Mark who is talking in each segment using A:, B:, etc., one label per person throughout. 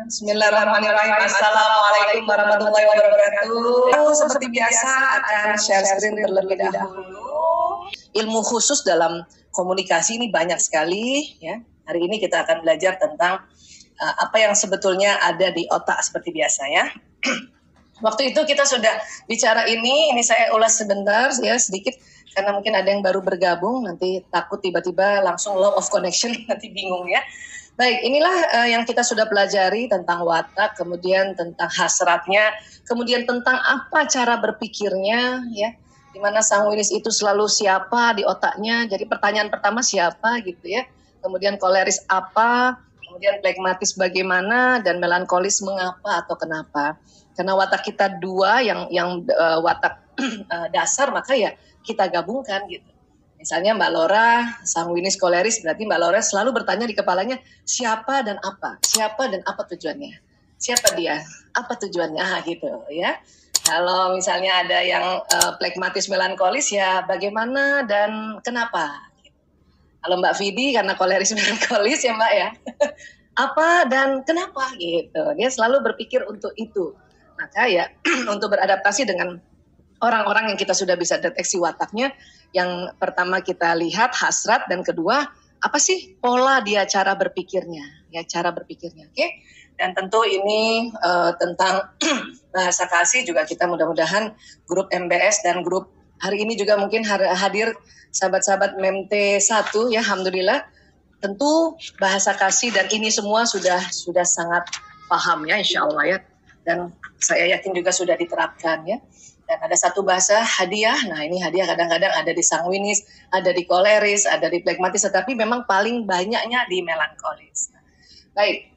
A: Bismillahirrahmanirrahim. Assalamualaikum warahmatullahi wabarakatuh. Seperti biasa akan share screen terlebih dahulu. Ilmu khusus dalam komunikasi ini banyak sekali ya. Hari ini kita akan belajar tentang apa yang sebetulnya ada di otak seperti biasa ya. Waktu itu kita sudah bicara ini saya ulas sebentar ya sedikit karena mungkin ada yang baru bergabung, nanti takut tiba-tiba langsung law of connection, nanti bingung ya. Baik, inilah yang kita sudah pelajari tentang watak, kemudian tentang hasratnya, kemudian tentang apa cara berpikirnya, ya, di mana sanguinis itu selalu siapa di otaknya. Jadi pertanyaan pertama siapa gitu ya, kemudian koleris apa, kemudian flegmatis bagaimana, dan melankolis mengapa atau kenapa. Karena watak kita dua, yang watak dasar, maka ya kita gabungkan gitu. Misalnya Mbak Lora, sanguinis koleris, berarti Mbak Lora selalu bertanya di kepalanya, siapa dan apa? Siapa dan apa tujuannya? Siapa dia? Apa tujuannya? Gitu ya. Kalau misalnya ada yang flegmatis melankolis, ya bagaimana dan kenapa? Kalau Mbak Vidi, karena koleris melankolis ya Mbak ya, apa dan kenapa? Gitu. Dia selalu berpikir untuk itu. Maka ya, untuk beradaptasi dengan orang-orang yang kita sudah bisa deteksi wataknya, yang pertama kita lihat hasrat, dan kedua apa sih pola dia cara berpikirnya, ya cara berpikirnya, oke? Dan tentu ini tentang bahasa kasih juga kita mudah-mudahan grup MBS dan grup hari ini juga mungkin hadir sahabat-sahabat MEMT 1 ya, alhamdulillah. Tentu bahasa kasih dan ini semua sudah sangat paham ya, insya Allah ya, dan saya yakin juga sudah diterapkan ya. Dan ada satu bahasa hadiah. Nah ini hadiah kadang-kadang ada di sanguinis, ada di koleris, ada di flegmatis, tetapi memang paling banyaknya di melankolis. Baik.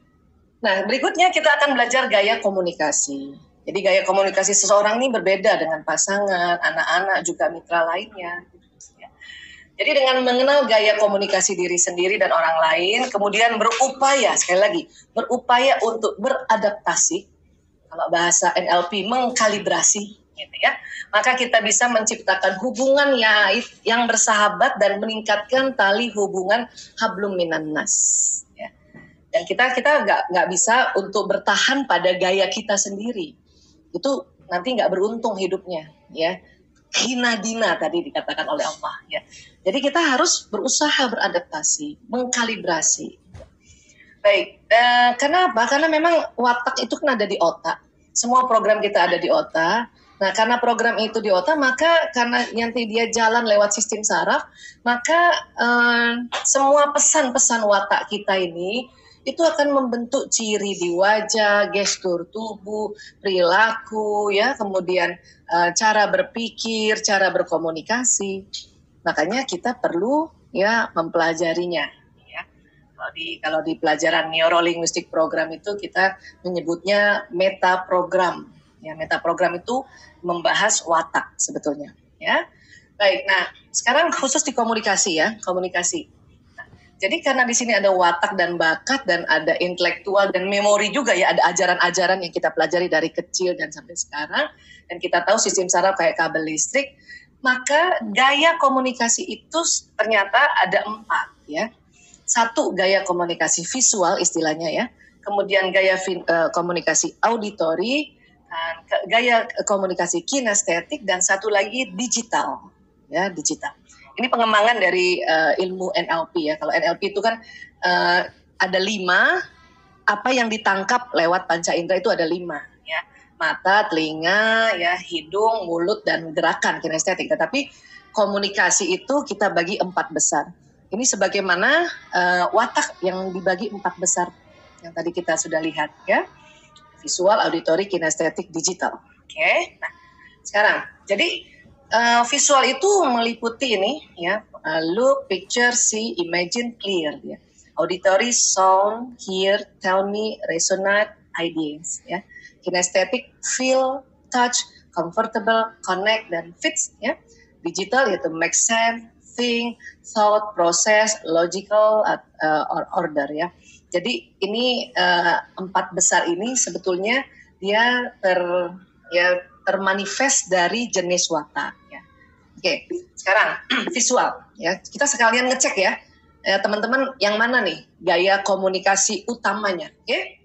A: Nah berikutnya kita akan belajar gaya komunikasi. Jadi gaya komunikasi seseorang ini berbeda dengan pasangan, anak-anak, juga mitra lainnya. Jadi dengan mengenal gaya komunikasi diri sendiri dan orang lain, kemudian berupaya, sekali lagi, berupaya untuk beradaptasi, kalau bahasa NLP mengkalibrasi, gitu ya, maka kita bisa menciptakan hubungan yang bersahabat dan meningkatkan tali hubungan hablum minan nas. Ya. Dan kita nggak bisa untuk bertahan pada gaya kita sendiri. Itu nanti nggak beruntung hidupnya, ya. Hina dina tadi dikatakan oleh Allah, ya. Jadi kita harus berusaha beradaptasi, mengkalibrasi. Baik, kenapa? Karena memang watak itu kan ada di otak. Semua program kita ada di otak. Nah, karena program itu di otak, maka karena nanti dia jalan lewat sistem saraf, maka semua pesan-pesan watak kita ini itu akan membentuk ciri di wajah, gestur tubuh, perilaku, ya, kemudian cara berpikir, cara berkomunikasi. Makanya kita perlu ya mempelajarinya. Ya. Kalau di pelajaran neurolinguistik program itu kita menyebutnya metaprogram. Ya, metaprogram itu membahas watak sebetulnya, ya. Baik, nah sekarang khusus di komunikasi ya, komunikasi. Nah, jadi karena di sini ada watak dan bakat dan ada intelektual dan memori juga ya, ada ajaran-ajaran yang kita pelajari dari kecil dan sampai sekarang, dan kita tahu sistem saraf kayak kabel listrik, maka gaya komunikasi itu ternyata ada 4 ya. 1 gaya komunikasi visual istilahnya ya, kemudian gaya komunikasi auditori, gaya komunikasi kinestetik, dan satu lagi digital, ya digital. Ini pengembangan dari ilmu NLP ya. Kalau NLP itu kan ada 5, apa yang ditangkap lewat panca indera itu ada 5 ya, mata, telinga, ya hidung, mulut, dan gerakan kinestetik. Tetapi komunikasi itu kita bagi 4 besar. Ini sebagaimana watak yang dibagi 4 besar yang tadi kita sudah lihat ya. Visual, auditory, kinestetik, digital. Oke. Nah, sekarang, jadi visual itu meliputi ini ya, look, picture, see, imagine, clear. Ya. Auditory, sound, hear, tell me, resonate, ideas. Ya. Kinestetik, feel, touch, comfortable, connect, dan fits. Ya. Digital yaitu make sense, think, thought, process, logical, or order. Ya. Jadi ini 4 besar ini sebetulnya dia termanifest dari jenis watak. Ya. Oke, sekarang visual. Ya, kita sekalian ngecek ya, teman-teman yang mana nih gaya komunikasi utamanya. Oke,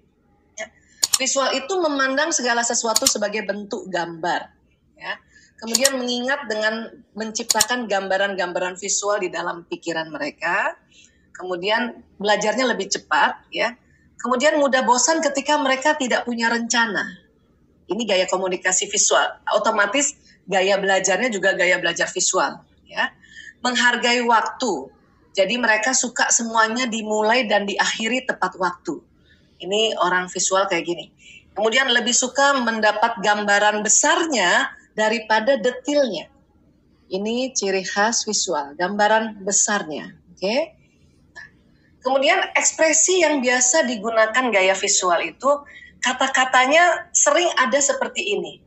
A: ya. Visual itu memandang segala sesuatu sebagai bentuk gambar, ya. Kemudian mengingat dengan menciptakan gambaran-gambaran visual di dalam pikiran mereka. Kemudian belajarnya lebih cepat, ya. Kemudian mudah bosan ketika mereka tidak punya rencana. Ini gaya komunikasi visual. Otomatis gaya belajarnya juga gaya belajar visual, ya. Menghargai waktu. Jadi mereka suka semuanya dimulai dan diakhiri tepat waktu. Ini orang visual kayak gini. Kemudian lebih suka mendapat gambaran besarnya daripada detailnya. Ini ciri khas visual, gambaran besarnya. Oke. Kemudian ekspresi yang biasa digunakan gaya visual itu kata-katanya sering ada seperti ini.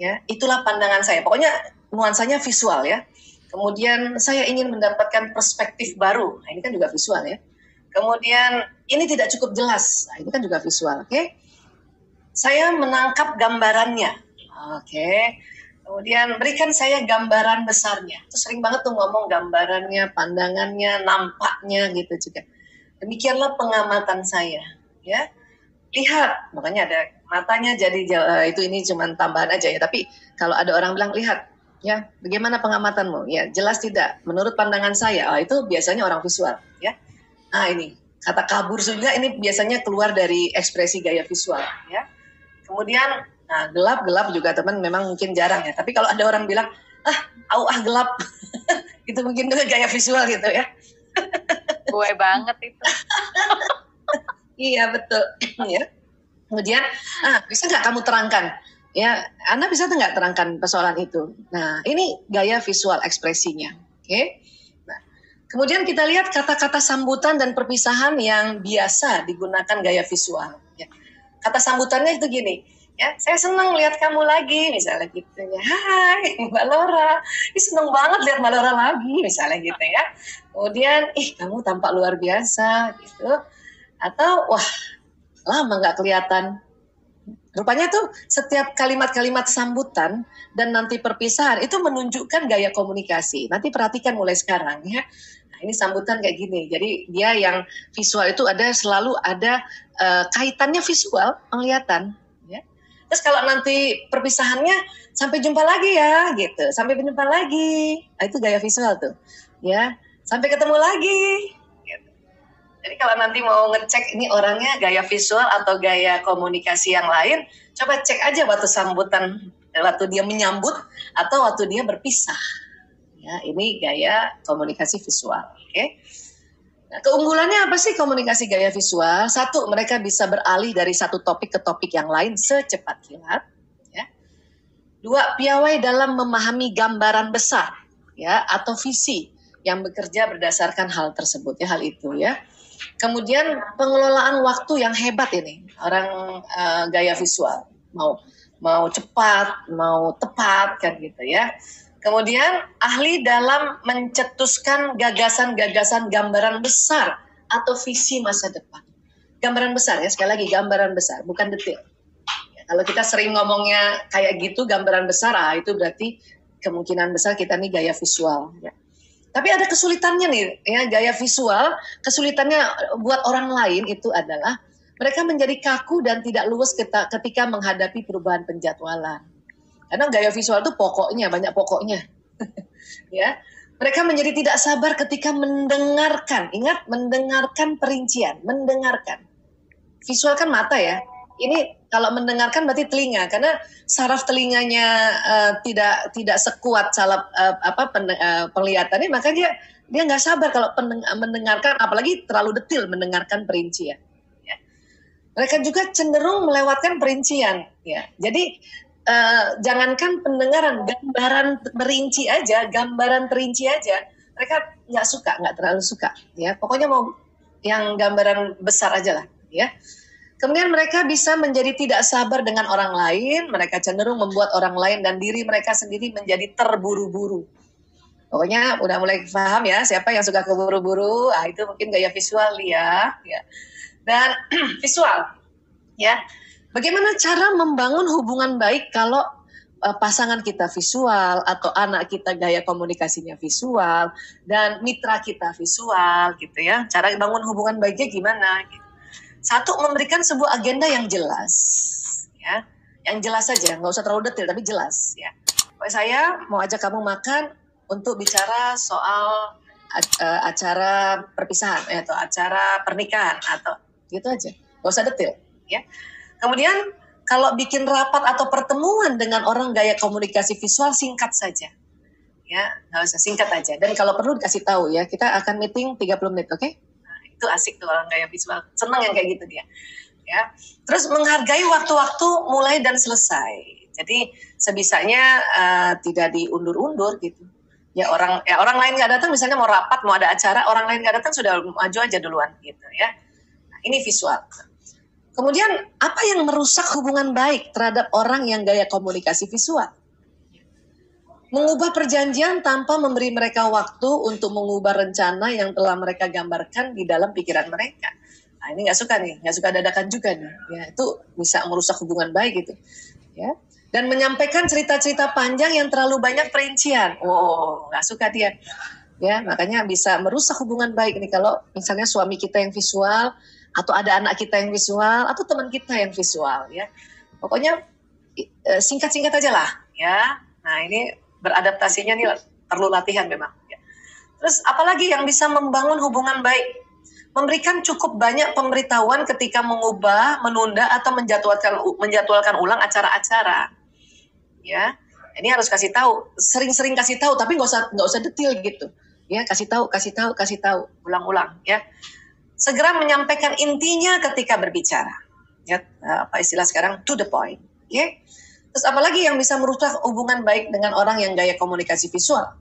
A: Ya, itulah pandangan saya. Pokoknya nuansanya visual ya. Kemudian saya ingin mendapatkan perspektif baru. Nah, ini kan juga visual ya. Kemudian ini tidak cukup jelas. Nah, ini kan juga visual, oke? Saya menangkap gambarannya. Oke. Kemudian berikan saya gambaran besarnya. Itu sering banget tuh ngomong gambarannya, pandangannya, nampaknya gitu juga. Demikianlah pengamatan saya, ya. Lihat, makanya ada matanya jadi itu ini cuma tambahan aja ya. Tapi kalau ada orang bilang lihat, ya, bagaimana pengamatanmu? Ya, jelas tidak. Menurut pandangan saya, itu biasanya orang visual, ya. Nah ini kata kabur juga ini biasanya keluar dari ekspresi gaya visual, ya. Kemudian nah, gelap juga teman memang mungkin jarang ya. Tapi kalau ada orang bilang gelap, itu mungkin juga gaya visual gitu ya.
B: Gue banget itu.
A: Iya betul, ya. Kemudian bisa nggak kamu terangkan? Ya, Anda bisa nggak terangkan persoalan itu? Nah ini gaya visual ekspresinya, oke? Kemudian kita lihat kata-kata sambutan dan perpisahan yang biasa digunakan gaya visual. Ya. Kata sambutannya itu gini, ya, saya senang lihat kamu lagi, misalnya gitu ya. Hai, Mbak Laura, senang banget lihat Mbak Laura lagi, misalnya gitu ya. Kemudian, kamu tampak luar biasa, gitu. Atau, wah, lama nggak kelihatan. Rupanya tuh setiap kalimat-kalimat sambutan dan nanti perpisahan itu menunjukkan gaya komunikasi. Nanti perhatikan mulai sekarang ya. Nah, ini sambutan kayak gini. Jadi dia yang visual itu selalu ada kaitannya visual, penglihatan. Ya. Terus kalau nanti perpisahannya sampai jumpa lagi ya, gitu. Sampai jumpa lagi. Nah, itu gaya visual tuh. Ya, sampai ketemu lagi. Jadi kalau nanti mau ngecek ini orangnya gaya visual atau gaya komunikasi yang lain, coba cek aja waktu sambutan, waktu dia menyambut atau waktu dia berpisah. Ya, ini gaya komunikasi visual. Oke. Nah, keunggulannya apa sih komunikasi gaya visual? Satu, mereka bisa beralih dari satu topik ke topik yang lain secepat kilat. Ya. Dua, piawai dalam memahami gambaran besar, ya, atau visi yang bekerja berdasarkan hal tersebut, ya, hal itu, ya. Kemudian pengelolaan waktu yang hebat ini orang gaya visual mau cepat mau tepat kan gitu ya. Kemudian ahli dalam mencetuskan gagasan-gagasan gambaran besar atau visi masa depan. Gambaran besar ya, sekali lagi gambaran besar bukan detail. Ya, kalau kita sering ngomongnya kayak gitu gambaran besar, itu berarti kemungkinan besar kita nih gaya visual. Ya. Tapi ada kesulitannya nih, ya gaya visual. Kesulitannya buat orang lain itu adalah mereka menjadi kaku dan tidak luwes ketika menghadapi perubahan penjadwalan. Karena gaya visual itu pokoknya, banyak pokoknya. Ya, mereka menjadi tidak sabar ketika mendengarkan. Ingat, mendengarkan perincian, mendengarkan. Visual kan mata ya. Ini kalau mendengarkan berarti telinga, karena saraf telinganya tidak sekuat saraf penglihatannya, maka dia nggak sabar kalau mendengarkan, apalagi terlalu detail mendengarkan perincian. Ya. Mereka juga cenderung melewatkan perincian. Ya. Jadi jangankan pendengaran, gambaran terinci aja, mereka nggak terlalu suka. Ya, pokoknya mau yang gambaran besar aja lah. Ya. Kemudian mereka bisa menjadi tidak sabar dengan orang lain, mereka cenderung membuat orang lain dan diri mereka sendiri menjadi terburu-buru. Pokoknya udah mulai paham ya, siapa yang suka keburu-buru, itu mungkin gaya visual ya. Dan visual, ya. Bagaimana cara membangun hubungan baik kalau pasangan kita visual atau anak kita gaya komunikasinya visual dan mitra kita visual gitu ya. Cara bangun hubungan baiknya gimana gitu. Satu, memberikan sebuah agenda yang jelas, ya, yang jelas saja, nggak usah terlalu detail tapi jelas, ya. Saya mau ajak kamu makan untuk bicara soal acara perpisahan, atau acara pernikahan, atau gitu aja, nggak usah detail, ya. Kemudian kalau bikin rapat atau pertemuan dengan orang gaya komunikasi visual, singkat saja. Ya, nggak usah, singkat aja. Dan kalau perlu dikasih tahu ya, kita akan meeting 30 menit, oke? Nah, itu asik tuh orang gaya visual. Senang yang kayak gitu dia. Ya. Terus menghargai waktu-waktu mulai dan selesai. Jadi sebisanya tidak diundur-undur gitu. Ya orang lain nggak datang, misalnya mau rapat, mau ada acara, orang lain nggak datang, sudah maju aja duluan gitu ya. Nah, ini visual. Kemudian, apa yang merusak hubungan baik terhadap orang yang gaya komunikasi visual? Mengubah perjanjian tanpa memberi mereka waktu untuk mengubah rencana yang telah mereka gambarkan di dalam pikiran mereka. Nah, ini nggak suka nih, nggak suka dadakan juga nih. Ya, itu bisa merusak hubungan baik gitu. Ya. Dan menyampaikan cerita-cerita panjang yang terlalu banyak perincian. Oh, nggak suka dia. Ya, makanya bisa merusak hubungan baik nih kalau misalnya suami kita yang visual, atau ada anak kita yang visual, atau teman kita yang visual, ya. Pokoknya singkat-singkat aja lah, ya. Nah, ini beradaptasinya nih perlu latihan memang. Ya. Terus apalagi yang bisa membangun hubungan baik? Memberikan cukup banyak pemberitahuan ketika mengubah, menunda, atau menjadwalkan ulang acara-acara. Ya, ini harus kasih tahu, sering-sering kasih tahu, tapi nggak usah detail gitu. Ya, kasih tahu, ulang-ulang, ya. Segera menyampaikan intinya ketika berbicara. Ya, apa istilah sekarang, to the point. Okay? Terus apalagi yang bisa merusak hubungan baik dengan orang yang gaya komunikasi visual?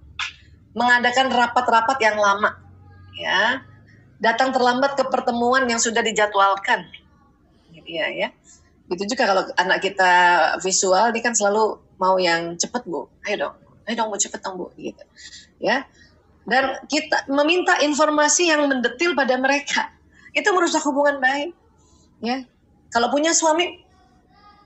A: Mengadakan rapat-rapat yang lama. Ya. Datang terlambat ke pertemuan yang sudah dijadwalkan. Ya. Gitu juga kalau anak kita visual, dia kan selalu mau yang cepat, Bu. Ayo dong Bu, cepet dong Bu. Gitu. Ya. Dan kita meminta informasi yang mendetil pada mereka, itu merusak hubungan baik. Ya, kalau punya suami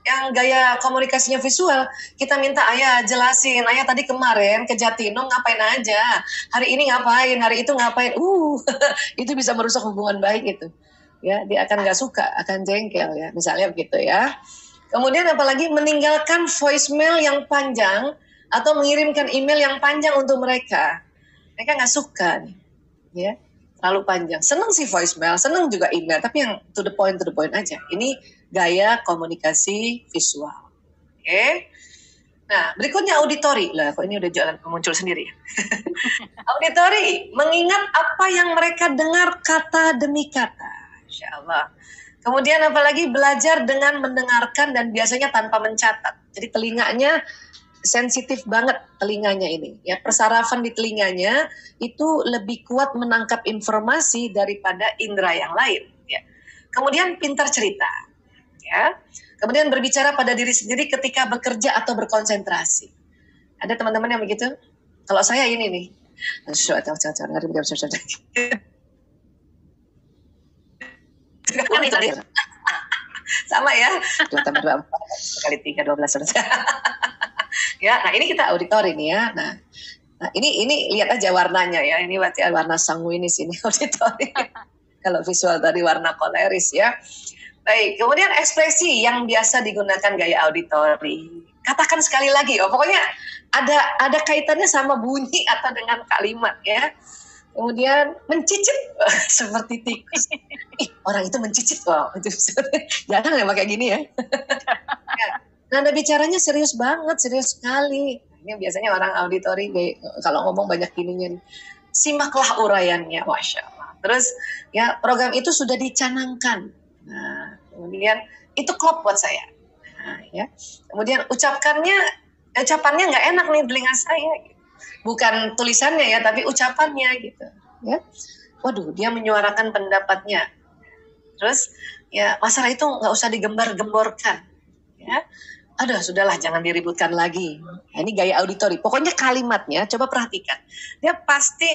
A: yang gaya komunikasinya visual, kita minta, ayah jelasin, ayah tadi kemarin ke Jatinong ngapain aja, hari ini ngapain, hari itu ngapain, itu bisa merusak hubungan baik itu. Ya, dia akan nggak suka, akan jengkel ya, misalnya begitu ya. Kemudian apalagi meninggalkan voicemail yang panjang atau mengirimkan email yang panjang untuk mereka. Mereka nggak suka nih, ya, terlalu panjang. Seneng sih voicemail, seneng juga email, tapi yang to the point aja. Ini gaya komunikasi visual. Oke. Nah, berikutnya auditori. Lah, kok ini udah jalan muncul sendiri ya. Auditori, mengingat apa yang mereka dengar kata demi kata. Insya Allah. Kemudian apalagi belajar dengan mendengarkan dan biasanya tanpa mencatat. Jadi telinganya sensitif banget, telinganya ini ya, persarafan di telinganya itu lebih kuat menangkap informasi daripada indera yang lain ya. Kemudian pintar cerita ya, kemudian berbicara pada diri sendiri ketika bekerja atau berkonsentrasi. Ada teman-teman yang begitu? Kalau saya ini nih, sama ya, 2 tambah 2 4 kali 3 12 ya. Nah, ini kita auditori nih ya. Nah ini lihat aja warnanya ya. Ini berarti warna sanguinis ini auditori. Kalau visual tadi warna koleris ya. Baik, kemudian ekspresi yang biasa digunakan gaya auditori. Katakan sekali lagi, pokoknya ada kaitannya sama bunyi atau dengan kalimat ya. Kemudian mencicit seperti tikus. Orang itu mencicit, wow. Jangan ya pakai gini ya. Nada bicaranya serius banget, serius sekali. Ini biasanya orang auditori kalau ngomong banyak gininya. Simaklah uraiannya, Masya Allah. Terus ya program itu sudah dicanangkan. Nah, kemudian itu klop buat saya. Nah, ya. Kemudian ucapannya nggak enak nih telinga saya. Bukan tulisannya ya, tapi ucapannya gitu. Ya, waduh, dia menyuarakan pendapatnya. Terus ya masalah itu nggak usah digembar-gemborkan. Ya. Aduh, sudahlah, jangan diributkan lagi. Nah, ini gaya auditori. Pokoknya kalimatnya, coba perhatikan. Dia pasti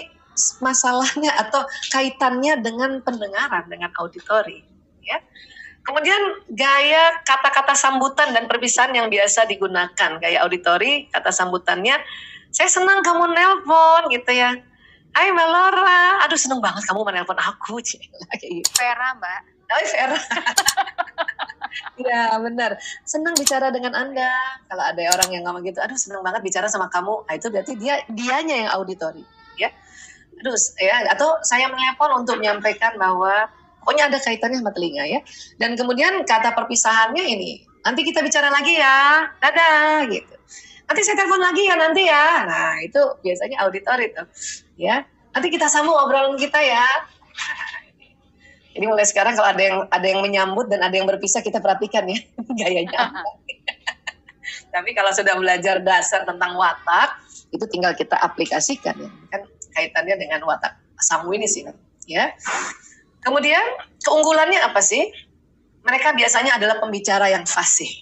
A: masalahnya atau kaitannya dengan pendengaran, dengan auditori. Ya. Kemudian gaya kata-kata sambutan dan perpisahan yang biasa digunakan. Gaya auditori, kata sambutannya, saya senang kamu nelpon gitu ya. Hai Mbak Laura, aduh seneng banget kamu menelpon aku.
B: Vera Mbak.
A: Oh, Vera. Ya benar, senang bicara dengan Anda. Kalau ada orang yang ngomong gitu, aduh senang banget bicara sama kamu, itu berarti dianya yang auditori, ya. Aduh, ya, atau saya menelepon untuk menyampaikan bahwa pokoknya ada kaitannya sama telinga ya. Dan kemudian kata perpisahannya ini, nanti kita bicara lagi ya, dadah gitu. Nanti saya telepon lagi ya nanti ya. Nah itu biasanya auditori tuh, ya. Nanti kita sambung obrolan kita ya. Jadi mulai sekarang kalau ada yang menyambut dan ada yang berpisah, kita perhatikan ya gayanya. Tapi kalau sudah belajar dasar tentang watak, itu tinggal kita aplikasikan ya. Kan kaitannya dengan watak sanguinis ya. Kemudian keunggulannya apa sih? Mereka biasanya adalah pembicara yang fasih.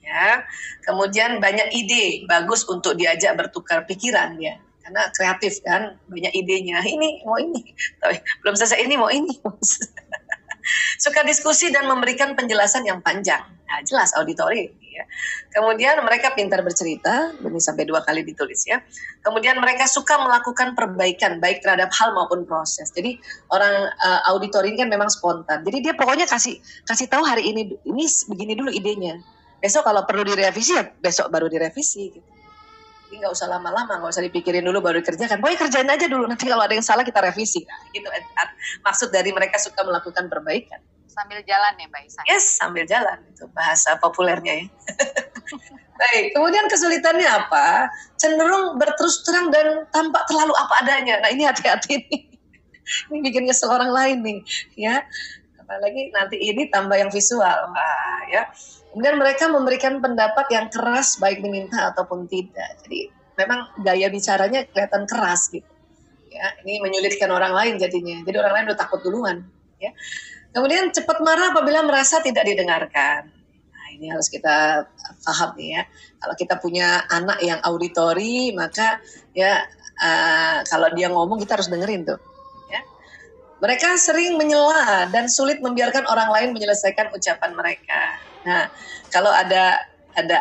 A: Ya. Kemudian banyak ide, bagus untuk diajak bertukar pikiran ya. Karena kreatif kan, banyak idenya. Ini mau ini, belum selesai ini mau ini. Suka diskusi dan memberikan penjelasan yang panjang. Nah, jelas auditori. Ya. Kemudian mereka pintar bercerita, ini sampai 2 kali ditulis ya. Kemudian mereka suka melakukan perbaikan baik terhadap hal maupun proses. Jadi orang auditori ini kan memang spontan. Jadi dia pokoknya kasih tahu hari ini begini dulu idenya. Besok kalau perlu direvisi ya besok baru direvisi. Gitu. Jadi nggak usah lama-lama, nggak usah dipikirin dulu baru dikerjakan. Pokoknya kerjain aja dulu, nanti kalau ada yang salah kita revisi. Nah, gitu maksud dari mereka suka melakukan perbaikan.
B: Sambil jalan ya Mbak Isa?
A: Yes, sambil jalan. Itu bahasa populernya ya. Baik, kemudian kesulitannya apa? Cenderung berterus terang dan tampak terlalu apa adanya. Nah ini hati-hati nih. Ini bikin kesel orang lain nih. Ya. Apalagi nanti ini tambah yang visual. Nah, ya. Kemudian mereka memberikan pendapat yang keras baik diminta ataupun tidak. Jadi memang gaya bicaranya kelihatan keras gitu. Ya, ini menyulitkan orang lain jadinya. Jadi orang lain udah takut duluan. Ya. Kemudian cepat marah apabila merasa tidak didengarkan. Nah, ini harus kita paham nih ya. Kalau kita punya anak yang auditori, maka ya kalau dia ngomong kita harus dengerin tuh. Ya. Mereka sering menyela dan sulit membiarkan orang lain menyelesaikan ucapan mereka. Nah, kalau ada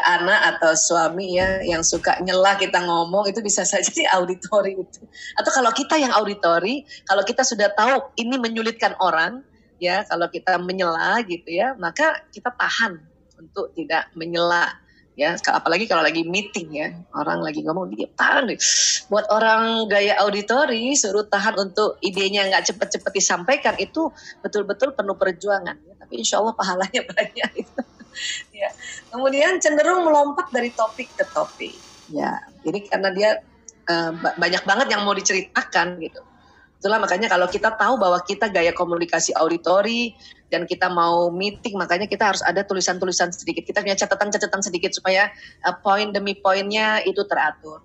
A: anak atau suami ya yang suka nyela kita ngomong, itu bisa saja di auditori itu. Atau kalau kita yang auditori, kalau kita sudah tahu ini menyulitkan orang, ya kalau kita menyela gitu ya, maka kita tahan untuk tidak menyela. Ya, apalagi kalau lagi meeting ya, orang lagi ngomong dia tahan deh. Buat orang gaya auditori suruh tahan untuk idenya nggak cepet-cepet disampaikan itu betul-betul penuh perjuangan. Ya. Tapi insya Allah pahalanya banyak itu. Ya. Kemudian cenderung melompat dari topik ke topik. Ya, jadi karena dia banyak banget yang mau diceritakan gitu. Itulah makanya kalau kita tahu bahwa kita gaya komunikasi auditori dan kita mau meeting, makanya kita harus ada tulisan-tulisan sedikit. Kita punya catatan-catatan sedikit supaya poin demi poinnya itu teratur.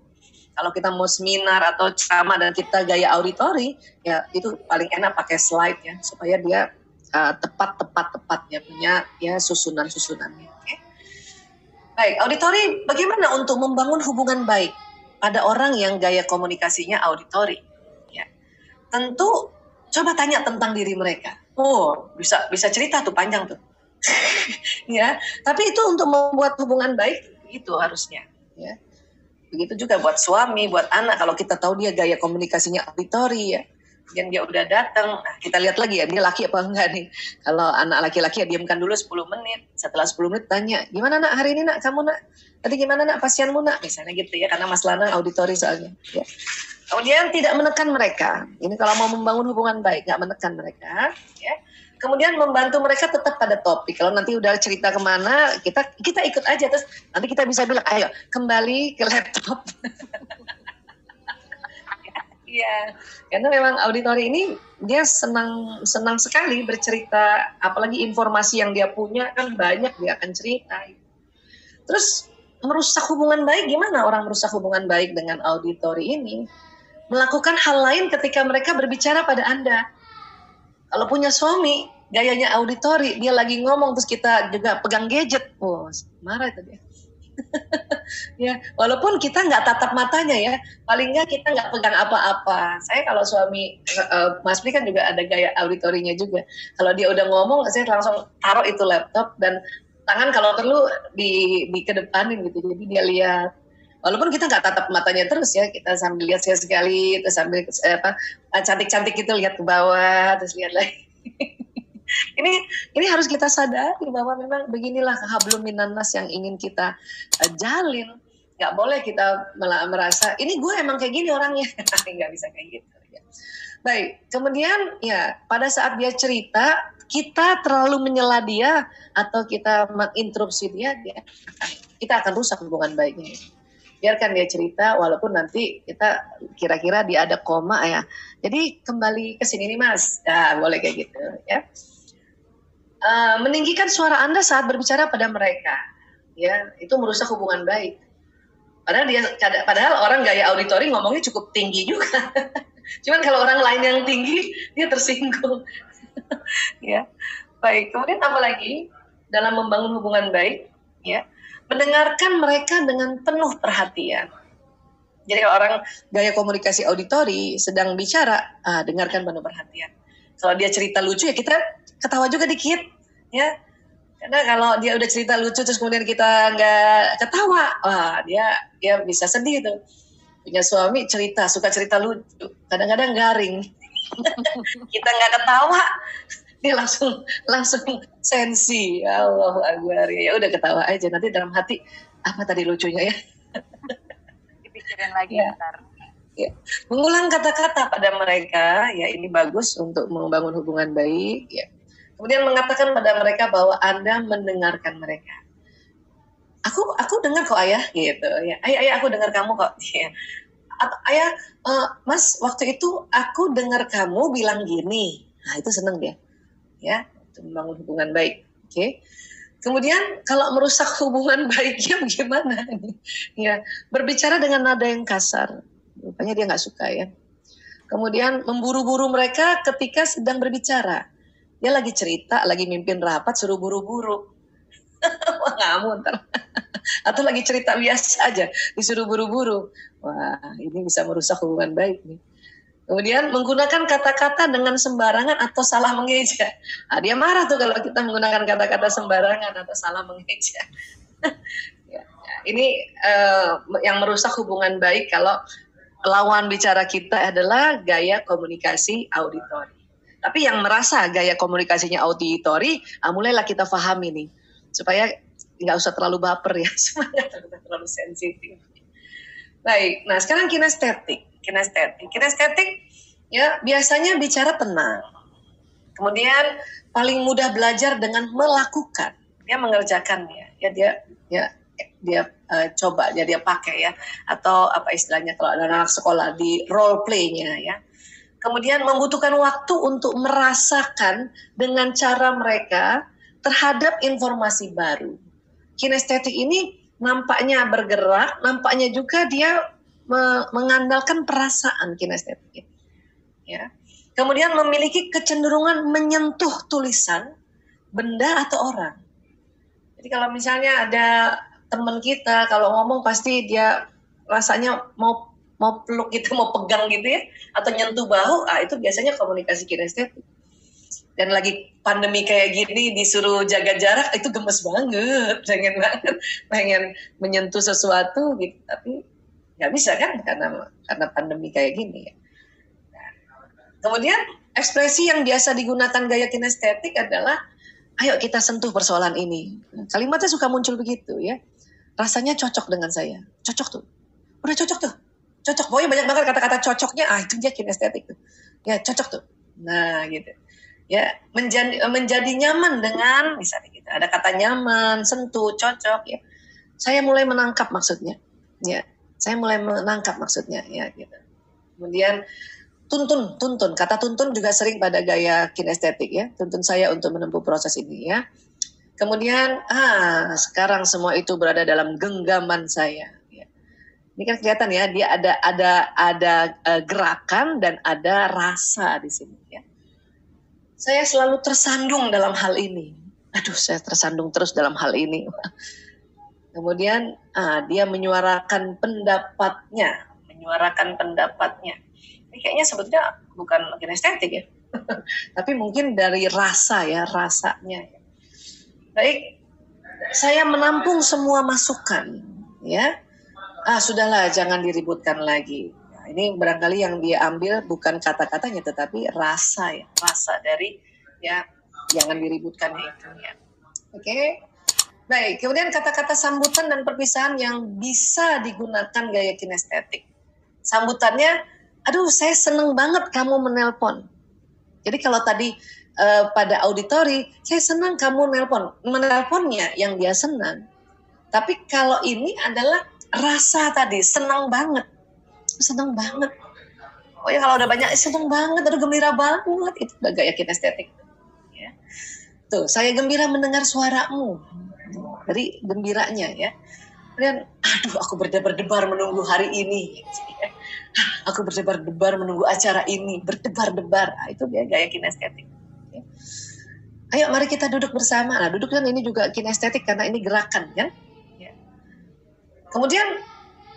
A: Kalau kita mau seminar atau ceramah dan kita gaya auditori, ya itu paling enak pakai slide ya, supaya dia tepat-tepat-tepatnya punya ya susunan-susunannya. Okay? Baik, auditori bagaimana untuk membangun hubungan baik pada orang yang gaya komunikasinya auditori? Tentu coba tanya tentang diri mereka. Oh, bisa cerita tuh panjang tuh. Ya, tapi itu untuk membuat hubungan baik itu harusnya, ya. Begitu juga buat suami, buat anak, kalau kita tahu dia gaya komunikasinya auditori ya. Dan dia udah datang, nah kita lihat lagi ya dia laki apa enggak nih. Kalau anak laki-laki ya diamkan dulu 10 menit. Setelah 10 menit tanya, "Gimana Nak hari ini Nak? Kamu Nak? Tadi gimana Nak pasienmu Nak?" Misalnya gitu ya, karena Mas Lana auditori soalnya, ya. Kemudian tidak menekan mereka. Ini kalau mau membangun hubungan baik, nggak menekan mereka. Ya. Kemudian membantu mereka tetap pada topik. Kalau nanti udah cerita kemana, kita ikut aja. Terus nanti kita bisa bilang, ayo kembali ke laptop. Iya, karena memang auditori ini dia senang sekali bercerita. Apalagi informasi yang dia punya kan banyak, dia akan cerita. Terus merusak hubungan baik, gimana orang merusak hubungan baik dengan auditori ini? Melakukan hal lain ketika mereka berbicara pada Anda. Kalau punya suami, gayanya auditori, dia lagi ngomong terus kita juga pegang gadget, marah itu dia. Ya, walaupun kita nggak tatap matanya ya, paling nggak kita nggak pegang apa-apa. Saya kalau suami Mas Pri kan juga ada gaya auditorinya juga. Kalau dia udah ngomong, saya langsung taruh itu laptop dan tangan kalau perlu di kedepanin gitu, jadi dia lihat. Walaupun kita nggak tatap matanya terus ya, kita sambil lihat sekali, terus sambil cantik-cantik gitu lihat ke bawah, terus lihat lagi. Ini harus kita sadari bahwa memang beginilah hablum minannas yang ingin kita jalin. Nggak boleh kita merasa ini gue emang kayak gini orangnya. Nggak bisa kayak gitu. Ya. Baik, kemudian ya pada saat dia cerita, kita terlalu menyela dia atau kita menginterupsi dia kita akan rusak hubungan baiknya. Biarkan dia cerita, walaupun nanti kita kira-kira dia ada koma ya. Jadi kembali ke sini nih Mas, nah, boleh kayak gitu ya. Meninggikan suara Anda saat berbicara pada mereka, ya itu merusak hubungan baik. Padahal orang gaya auditori ngomongnya cukup tinggi juga. Cuman kalau orang lain yang tinggi, dia tersinggung. Ya, baik. Kemudian apa lagi dalam membangun hubungan baik? Ya, mendengarkan mereka dengan penuh perhatian. Jadi kalau orang gaya komunikasi auditori sedang bicara, dengarkan penuh perhatian. Kalau dia cerita lucu ya kita ketawa juga dikit, ya. Karena kalau dia udah cerita lucu terus kemudian kita nggak ketawa, dia bisa sedih tuh. Punya suami suka cerita lucu, kadang-kadang garing. Kita nggak ketawa, dia langsung sensi. Allahu Akbar. Ya udah ketawa aja, nanti dalam hati apa tadi lucunya ya.
B: Dipikirin lagi ntar.
A: Ya. Mengulang kata-kata pada mereka, ya ini bagus untuk membangun hubungan baik. Ya. Kemudian mengatakan pada mereka bahwa Anda mendengarkan mereka. Aku dengar kok ayah, gitu. Ya. Ayah aku dengar kamu kok. Ya. Atau ayah, Mas waktu itu aku dengar kamu bilang gini. Nah itu seneng dia. Ya, untuk membangun hubungan baik. Oke. Kemudian kalau merusak hubungan baiknya bagaimana? Ya, berbicara dengan nada yang kasar. Rupanya dia nggak suka ya. Kemudian memburu-buru mereka ketika sedang berbicara. Dia lagi cerita, lagi mimpin rapat, suruh buru-buru. Wah ngamun ntar. Atau lagi cerita biasa aja, disuruh buru-buru. Wah ini bisa merusak hubungan baik nih. Kemudian menggunakan kata-kata dengan sembarangan atau salah mengeja. Dia marah tuh kalau kita menggunakan kata-kata sembarangan atau salah mengeja. Ini yang merusak hubungan baik kalau lawan bicara kita adalah gaya komunikasi auditori. Tapi yang merasa gaya komunikasinya auditori, mulailah kita pahami nih. Supaya nggak usah terlalu baper ya, supaya terlalu sensitif. Baik, nah sekarang kinestetik ya biasanya bicara tenang. Kemudian paling mudah belajar dengan melakukan. Dia mengerjakannya, ya dia coba, ya dia pakai ya, atau apa istilahnya kalau anak-anak sekolah di role play-nya ya. Kemudian membutuhkan waktu untuk merasakan dengan cara mereka terhadap informasi baru. Kinestetik ini nampaknya bergerak, nampaknya juga dia mengandalkan perasaan kinestetik. Ya. Kemudian memiliki kecenderungan menyentuh tulisan, benda atau orang. Jadi kalau misalnya ada teman kita kalau ngomong pasti dia rasanya mau peluk gitu, mau pegang gitu ya, atau nyentuh bahu, itu biasanya komunikasi kinestetik. Dan lagi pandemi kayak gini disuruh jaga jarak, itu gemes banget, pengen menyentuh sesuatu gitu, tapi nggak bisa kan karena pandemi kayak gini ya. Nah, kemudian ekspresi yang biasa digunakan gaya kinestetik adalah, ayo kita sentuh persoalan ini. Kalimatnya suka muncul begitu ya, rasanya cocok dengan saya, cocok tuh, udah cocok tuh. Cocok, pokoknya banyak banget kata-kata cocoknya, itu dia kinestetik tuh. Ya, cocok tuh. Nah, gitu. Ya, menjadi nyaman dengan, misalnya gitu, ada kata nyaman, sentuh, cocok, ya. Saya mulai menangkap maksudnya. Ya, saya mulai menangkap maksudnya, ya, gitu. Kemudian, tuntun. Kata tuntun juga sering pada gaya kinestetik, ya. Tuntun saya untuk menempuh proses ini, ya. Kemudian, sekarang semua itu berada dalam genggaman saya. Ini kan kelihatan ya, dia ada gerakan dan ada rasa di sini ya. Saya selalu tersandung dalam hal ini. Aduh, saya tersandung terus dalam hal ini. Kemudian dia menyuarakan pendapatnya. Ini kayaknya sebetulnya bukan kinestetik ya. Tapi mungkin dari rasa ya, rasanya. Baik, saya menampung semua masukan ya. Sudahlah, jangan diributkan lagi. Nah, ini barangkali yang dia ambil bukan kata-katanya, tetapi rasa ya, rasa dari ya jangan diributkan itu ya. Oke. Baik, kemudian kata-kata sambutan dan perpisahan yang bisa digunakan gaya kinestetik. Sambutannya, aduh saya seneng banget kamu menelpon. Jadi kalau tadi pada auditori, saya senang kamu menelponnya yang dia senang. Tapi kalau ini adalah rasa tadi, senang banget. Oh ya kalau udah banyak, senang banget, aduh gembira banget, itu udah gaya kinestetik. Ya. Tuh, saya gembira mendengar suaramu. Dari gembiranya ya. Kemudian, aduh aku berdebar-debar menunggu hari ini. Aku berdebar-debar menunggu acara ini, berdebar-debar. Nah, itu dia gaya kinestetik. Ya. Ayo mari kita duduk bersama. Nah duduk kan ini juga kinestetik karena ini gerakan kan. Ya. Kemudian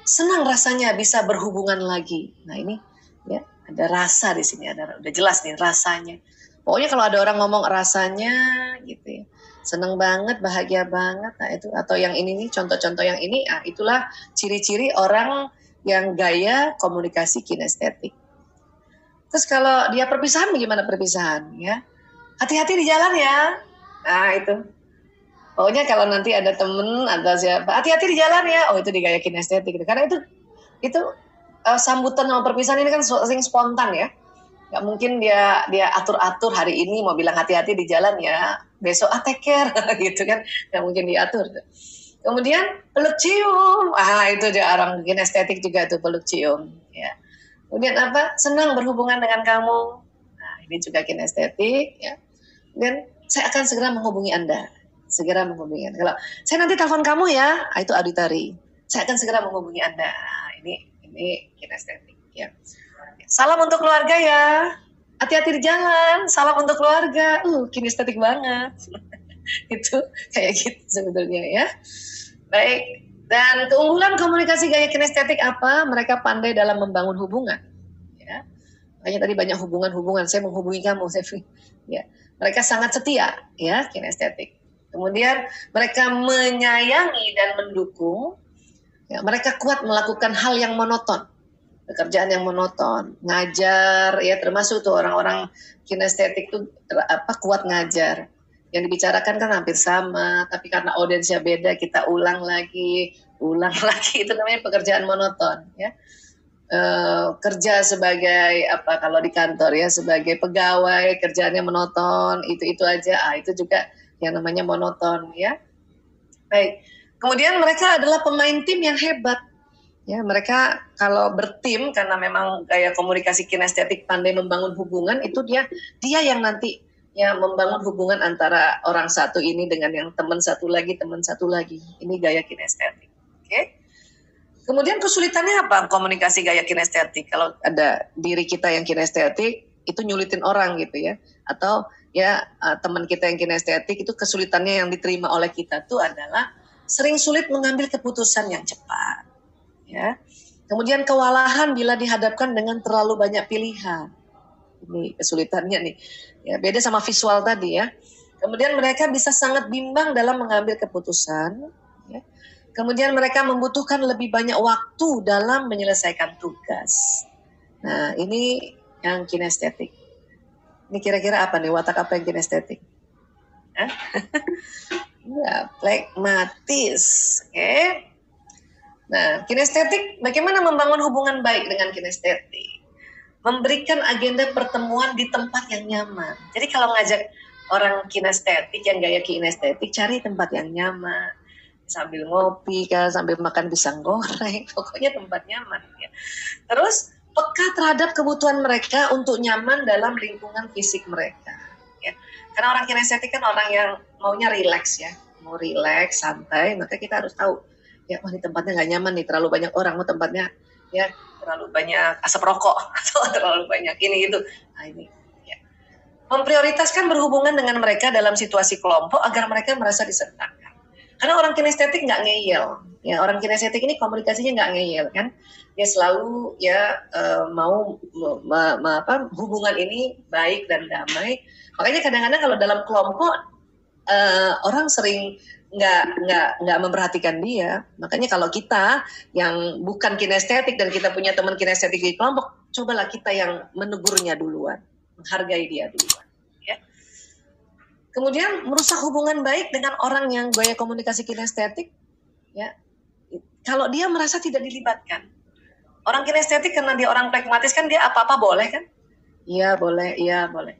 A: senang rasanya bisa berhubungan lagi. Nah ini ya ada rasa di sini, udah jelas nih rasanya. Pokoknya kalau ada orang ngomong rasanya gitu ya. Seneng banget, bahagia banget, nah itu atau yang ini nih contoh-contoh yang ini, nah itulah ciri-ciri orang yang gaya komunikasi kinestetik. Terus kalau dia perpisahan, bagaimana perpisahan? Ya, hati-hati di jalan ya. Nah itu, pokoknya kalau nanti ada temen atau siapa, hati-hati di jalan ya. Oh itu di gaya kinestetik, karena itu sambutan sama perpisahan ini kan sering spontan ya. Gak mungkin dia atur-atur hari ini mau bilang hati-hati di jalan ya, besok take care gitu kan, gak mungkin diatur. Kemudian peluk cium, itu dia orang kinestetik juga tuh peluk cium. Ya. Kemudian apa? Senang berhubungan dengan kamu. Nah ini juga kinestetik. Ya. Dan saya akan segera menghubungi Anda. Kalau saya nanti telepon kamu ya, itu auditory. Saya akan segera menghubungi Anda. Nah, ini kinestetik. Ya. Salam untuk keluarga ya. Hati-hati di jalan. Salam untuk keluarga. Kinestetik banget. Itu kayak gitu sebetulnya ya. Baik. Dan keunggulan komunikasi gaya kinestetik apa? Mereka pandai dalam membangun hubungan. Ya. Makanya tadi banyak hubungan. Saya menghubungi kamu. Ya. Mereka sangat setia ya kinestetik. Kemudian mereka menyayangi dan mendukung. Ya, mereka kuat melakukan hal yang monoton. Pekerjaan yang monoton, ngajar ya termasuk tuh orang-orang kinestetik tuh kuat ngajar. Yang dibicarakan kan hampir sama, tapi karena audiensnya beda kita ulang lagi itu namanya pekerjaan monoton ya. Kerja sebagai kalau di kantor ya sebagai pegawai kerjaannya monoton itu aja, itu juga yang namanya monoton ya. Baik. Kemudian mereka adalah pemain tim yang hebat. Ya, mereka kalau bertim karena memang gaya komunikasi kinestetik pandai membangun hubungan, itu dia yang nanti ya membangun hubungan antara orang satu ini dengan yang teman satu lagi. Ini gaya kinestetik. Oke. Kemudian kesulitannya apa komunikasi gaya kinestetik? Kalau ada diri kita yang kinestetik itu nyulitin orang gitu ya. Atau ya teman kita yang kinestetik itu kesulitannya yang diterima oleh kita tuh adalah sering sulit mengambil keputusan yang cepat. Ya. Kemudian kewalahan bila dihadapkan dengan terlalu banyak pilihan. Ini kesulitannya nih. Ya, beda sama visual tadi ya. Kemudian mereka bisa sangat bimbang dalam mengambil keputusan. Ya. Kemudian mereka membutuhkan lebih banyak waktu dalam menyelesaikan tugas. Nah, ini yang kinestetik. Ini kira-kira apa nih? Watak apa yang kinestetik? Ya, pragmatis. Oke. Nah, kinestetik, bagaimana membangun hubungan baik dengan kinestetik? Memberikan agenda pertemuan di tempat yang nyaman. Jadi kalau ngajak orang kinestetik yang gaya kinestetik, cari tempat yang nyaman. Sambil ngopi, sambil makan pisang goreng, pokoknya tempat nyaman. Ya. Terus, peka terhadap kebutuhan mereka untuk nyaman dalam lingkungan fisik mereka. Ya. Karena orang kinestetik kan orang yang maunya rileks ya. Mau rileks, santai, maka kita harus tahu ya, ini tempatnya nggak nyaman nih, terlalu banyak orang, tempatnya ya terlalu banyak asap rokok atau terlalu banyak ini itu. Nah ini ya. Memprioritaskan berhubungan dengan mereka dalam situasi kelompok agar mereka merasa disertakan. Karena orang kinestetik nggak ngeyel. Ya, orang kinestetik ini komunikasinya nggak ngeyel kan. Dia selalu ya mau hubungan ini baik dan damai. Makanya kadang-kadang kalau dalam kelompok orang sering nggak memperhatikan dia. Makanya kalau kita yang bukan kinestetik dan kita punya teman kinestetik di kelompok, cobalah kita yang menegurnya duluan, menghargai dia duluan. Ya. Kemudian merusak hubungan baik dengan orang yang gaya komunikasi kinestetik, ya. Kalau dia merasa tidak dilibatkan. Orang kinestetik karena dia orang pragmatis kan dia apa-apa boleh kan? Iya boleh, iya boleh.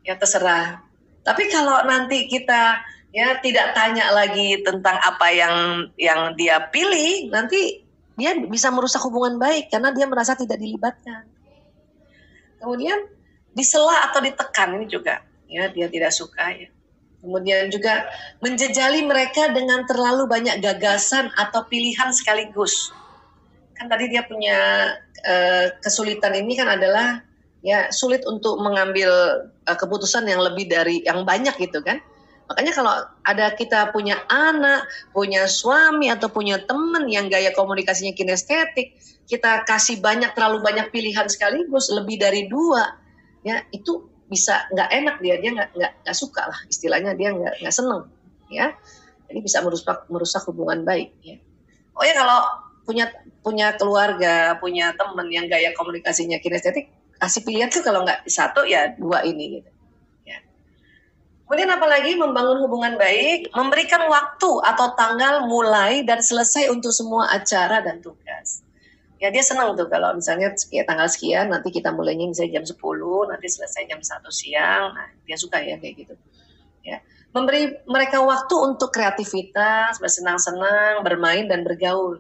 A: Ya terserah. Tapi kalau nanti kita ya tidak tanya lagi tentang apa yang dia pilih, nanti dia bisa merusak hubungan baik karena dia merasa tidak dilibatkan. Kemudian disela atau ditekan ini juga, ya dia tidak suka ya. Kemudian juga menjejali mereka dengan terlalu banyak gagasan atau pilihan sekaligus. Kan tadi dia punya kesulitan ini kan adalah ya sulit untuk mengambil keputusan yang lebih dari yang banyak gitu kan. Makanya kalau ada kita punya anak, punya suami atau punya teman yang gaya komunikasinya kinestetik, kita kasih terlalu banyak pilihan sekaligus, lebih dari 2, ya itu bisa nggak enak dia nggak suka lah istilahnya, dia nggak seneng ya, jadi bisa merusak hubungan baik ya. Oh ya kalau punya keluarga, punya teman yang gaya komunikasinya kinestetik, kasih pilihan tuh kalau nggak 1 ya 2 ini gitu ya. Kemudian apalagi membangun hubungan baik, memberikan waktu atau tanggal mulai dan selesai untuk semua acara dan tugas. Ya dia senang tuh kalau misalnya tanggal sekian nanti kita mulainya misalnya jam 10, nanti selesai jam 1 siang. Nah, dia suka ya kayak gitu. Ya. Memberi mereka waktu untuk kreativitas, bersenang-senang, bermain dan bergaul.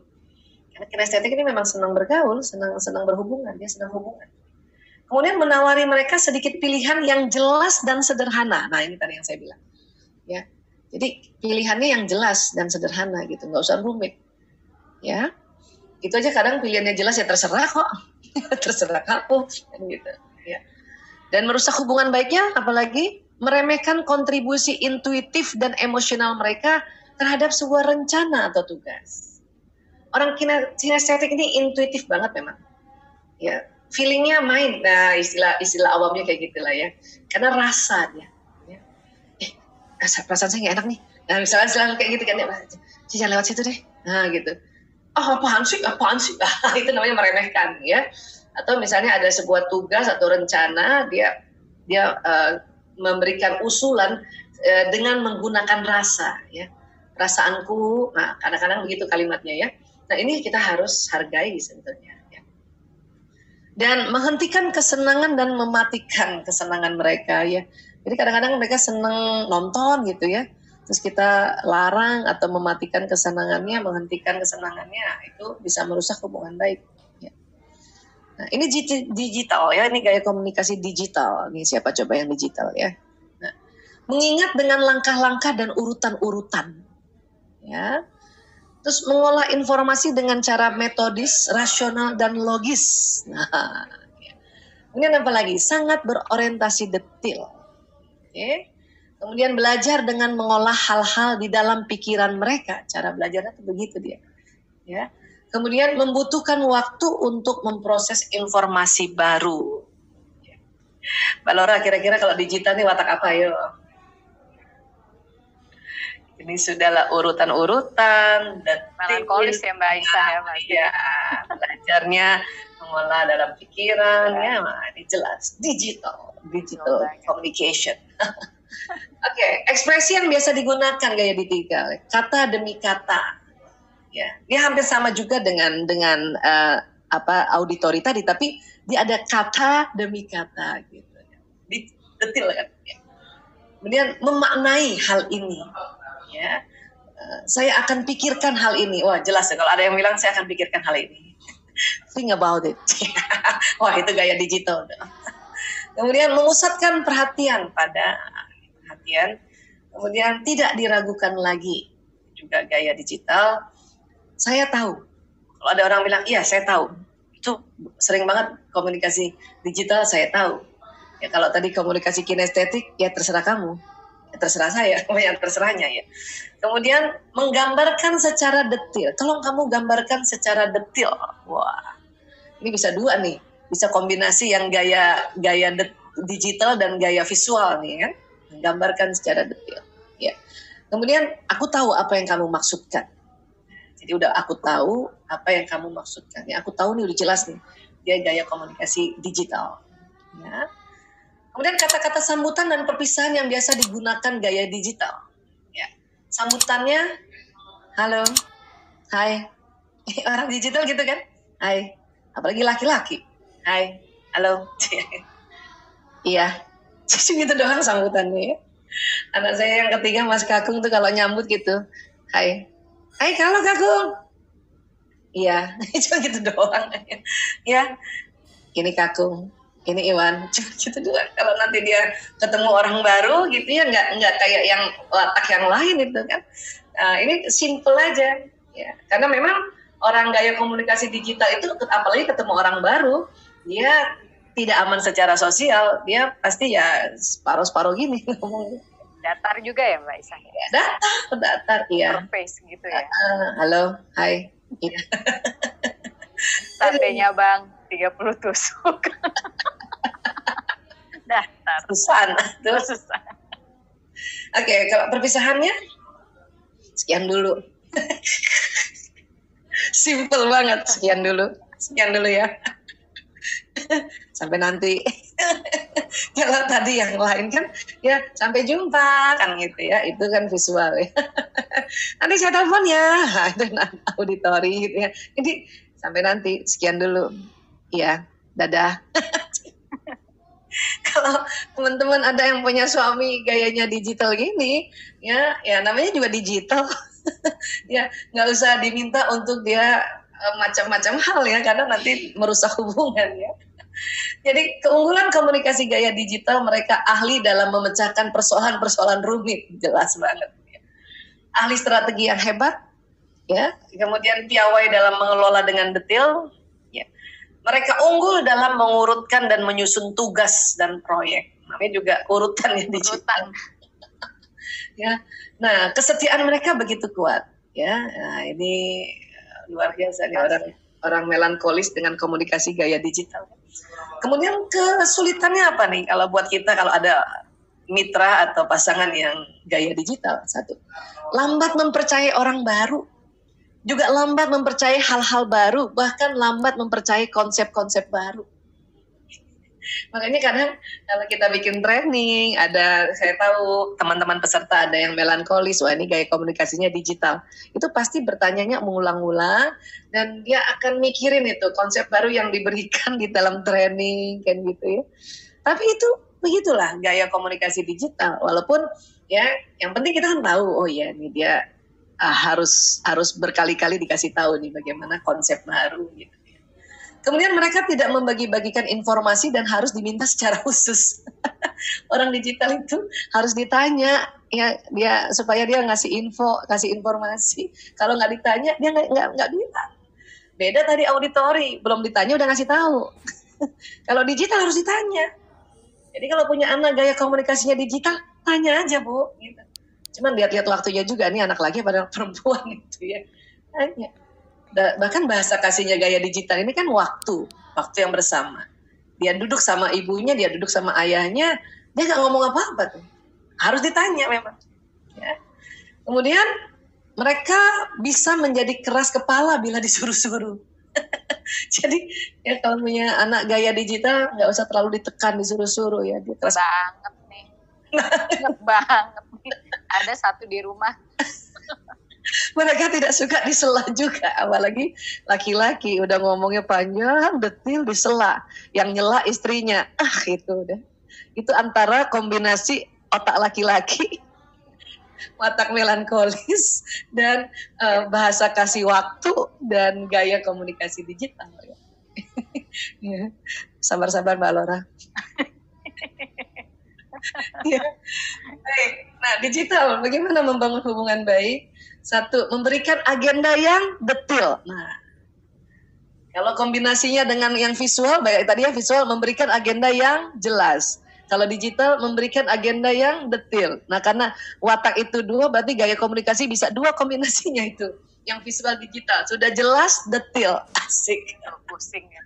A: Karena kinestetik ini memang senang bergaul, senang berhubungan, dia senang hubungan. Kemudian menawari mereka sedikit pilihan yang jelas dan sederhana. Nah, ini tadi yang saya bilang. Ya. Jadi pilihannya yang jelas dan sederhana gitu, nggak usah rumit. Ya. Itu aja kadang pilihannya jelas ya terserah kok. Terserah kamu gitu ya. Dan merusak hubungan baiknya apalagi meremehkan kontribusi intuitif dan emosional mereka terhadap sebuah rencana atau tugas. Orang kinestetik ini intuitif banget memang. Ya, feelingnya main. Nah, istilah awamnya kayak gitulah ya. Karena rasa dia. Ya. Perasaan saya nggak enak nih. Nah, misalnya kayak gitu kan ya, jangan lewat situ deh. Nah, gitu. Apaan sih? Itu namanya meremehkan ya. Atau misalnya ada sebuah tugas atau rencana, dia memberikan usulan dengan menggunakan rasa ya. Perasaanku, nah kadang-kadang begitu kalimatnya ya. Nah ini kita harus hargai sebetulnya ya. Dan menghentikan kesenangan dan mematikan kesenangan mereka ya. Jadi kadang-kadang mereka senang nonton gitu ya. Terus kita larang atau mematikan kesenangannya, menghentikan kesenangannya, itu bisa merusak hubungan baik. Ya. Nah, ini digital ya, ini gaya komunikasi digital. Ini siapa coba yang digital ya? Nah, mengingat dengan langkah-langkah dan urutan-urutan, ya. Terus mengolah informasi dengan cara metodis, rasional dan logis. Nah, ya. Kemudian apa lagi? Sangat berorientasi detil. Oke. Kemudian belajar dengan mengolah hal-hal di dalam pikiran mereka. Cara belajarnya itu begitu dia. Ya. Kemudian membutuhkan waktu untuk memproses informasi baru. Mbak Laura, kira-kira kalau digital nih watak apa ya? Ini sudahlah urutan-urutan.
B: Melankolis ya Mbak Aisyah ya Mbak.
A: Ya, belajarnya mengolah dalam pikiran. Ya, ini jelas. Digital communication. Oke, ekspresi yang biasa digunakan gaya digital, kata demi kata. Ya, dia hampir sama juga dengan auditori tadi, tapi dia ada kata demi kata gitu. Detail kan. Ya. Kemudian memaknai hal ini. Ya. Saya akan pikirkan hal ini. Wah, jelas ya kalau ada yang bilang saya akan pikirkan hal ini. Think about it. Wah, itu gaya digital. Kemudian memusatkan perhatian pada kemudian tidak diragukan lagi, juga gaya digital. Saya tahu, kalau ada orang bilang iya saya tahu, itu sering banget komunikasi digital saya tahu. Ya kalau tadi komunikasi kinestetik ya terserah kamu, ya terserah saya, yang terserahnya ya. Kemudian menggambarkan secara detail, tolong kamu gambarkan secara detail. Wah, ini bisa 2 nih, bisa kombinasi yang gaya digital dan gaya visual nih kan. Gambarkan secara detail. Ya. Kemudian aku tahu apa yang kamu maksudkan. Jadi udah aku tahu apa yang kamu maksudkan. Ya, aku tahu nih udah jelas nih. Dia gaya komunikasi digital. Ya. Kemudian kata-kata sambutan dan perpisahan yang biasa digunakan gaya digital. Ya. Sambutannya, halo, hai. Orang digital gitu kan, hai. Apalagi laki-laki, hai, halo. Iya, gitu doang sambutannya ya. Anak saya yang ketiga Mas Kakung tuh kalau nyambut gitu, hai, hai kalau Kakung. Iya, cuma gitu doang. Ya, ini Kakung, ini Iwan, cuma gitu doang. Kalau nanti dia ketemu orang baru gitu ya, nggak kayak yang watak yang lain itu kan. Ini simple aja, ya. Karena memang orang gaya komunikasi digital itu, apalagi ketemu orang baru, dia tidak aman secara sosial, dia pasti ya separuh-separuh gini ngomongnya.
B: Datar juga ya Mbak Isa?
A: Ya, datar, iya.
B: Face gitu ya.
A: Halo, hai. Iya.
B: Satenya Bang, 30 tusuk. Datar.
A: Susah. Oke, kalau perpisahannya, sekian dulu. Simple banget, sekian dulu ya. Sampai nanti. Kalau tadi yang lain kan ya sampai jumpa kan gitu ya, itu kan visual ya. Nanti saya telepon ya, itu auditori gitu ya. Jadi sampai nanti, sekian dulu ya, dadah. Kalau teman-teman ada yang punya suami gayanya digital gini ya namanya juga digital. Ya nggak usah diminta untuk dia macam-macam hal ya, karena nanti merusak hubungan ya. Jadi keunggulan komunikasi gaya digital, mereka ahli dalam memecahkan persoalan-persoalan rumit, jelas banget. Ahli strategi yang hebat, ya. Kemudian piawai dalam mengelola dengan detail, ya. Mereka unggul dalam mengurutkan dan menyusun tugas dan proyek. Namanya juga urutan yang digital. Ya. Nah, kesetiaan mereka begitu kuat, ya. Nah, ini luar biasa nih orang melankolis dengan komunikasi gaya digital. Kemudian kesulitannya apa nih kalau buat kita kalau ada mitra atau pasangan yang gaya digital? Satu, lambat mempercayai orang baru, juga lambat mempercayai hal-hal baru, bahkan lambat mempercayai konsep-konsep baru. Makanya kadang kalau kita bikin training, saya tahu teman-teman peserta ada yang melankolis, wah ini gaya komunikasinya digital. Itu pasti bertanyanya mengulang-ulang, dan dia akan mikirin itu konsep baru yang diberikan di dalam training, kan gitu ya. Tapi itu begitulah gaya komunikasi digital. Walaupun ya, yang penting kita kan tahu, oh ya ini dia harus berkali-kali dikasih tahu nih bagaimana konsep baru gitu. Kemudian mereka tidak membagi-bagikan informasi dan harus diminta secara khusus. Orang digital itu harus ditanya ya dia supaya dia ngasih informasi. Kalau nggak ditanya dia nggak bilang. Beda tadi auditori, belum ditanya udah ngasih tahu. Kalau digital harus ditanya. Jadi kalau punya anak gaya komunikasinya digital, tanya aja Bu. Gitu. Cuman lihat-lihat waktunya juga, nih anak laki pada perempuan itu ya. Tanya. Bahkan bahasa kasihnya gaya digital ini kan waktu yang bersama. Dia duduk sama ibunya, dia duduk sama ayahnya, dia nggak ngomong apa-apa tuh. Harus ditanya memang. Ya. Kemudian mereka bisa menjadi keras kepala bila disuruh-suruh. Jadi ya kalau punya anak gaya digital nggak usah terlalu ditekan, disuruh-suruh ya. Dia keras
B: banget nih. banget nih. Ada satu di rumah.
A: Mereka tidak suka disela juga, apalagi laki-laki udah ngomongnya panjang, detil, disela. Yang nyela istrinya, itu udah. Itu antara kombinasi otak laki-laki, watak melankolis, dan bahasa kasih waktu, dan gaya komunikasi digital. Ya. Sabar-sabar Mbak Lora. Ya. Baik. Nah, digital, bagaimana membangun hubungan baik? Satu, memberikan agenda yang detail. Nah, kalau kombinasinya dengan yang visual, baik tadi ya visual, memberikan agenda yang jelas. Kalau digital, memberikan agenda yang detail. Nah, karena watak itu dua, berarti gaya komunikasi bisa dua kombinasinya itu. Yang visual digital, sudah jelas, detail. Asik.
B: Pusing ya.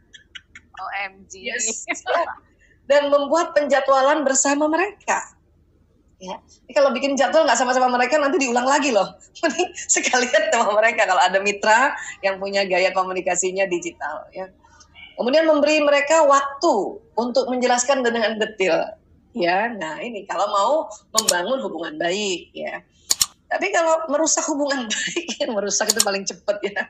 B: OMG.
A: Yes. Dan membuat penjadwalan bersama mereka. Ya, jadi kalau bikin jadwal nggak sama-sama mereka nanti diulang lagi loh. Mending sekalian sama mereka kalau ada mitra yang punya gaya komunikasinya digital. Ya. Kemudian memberi mereka waktu untuk menjelaskan dengan detail. Ya, nah ini kalau mau membangun hubungan baik ya. Tapi kalau merusak hubungan baik, merusak itu paling cepat ya.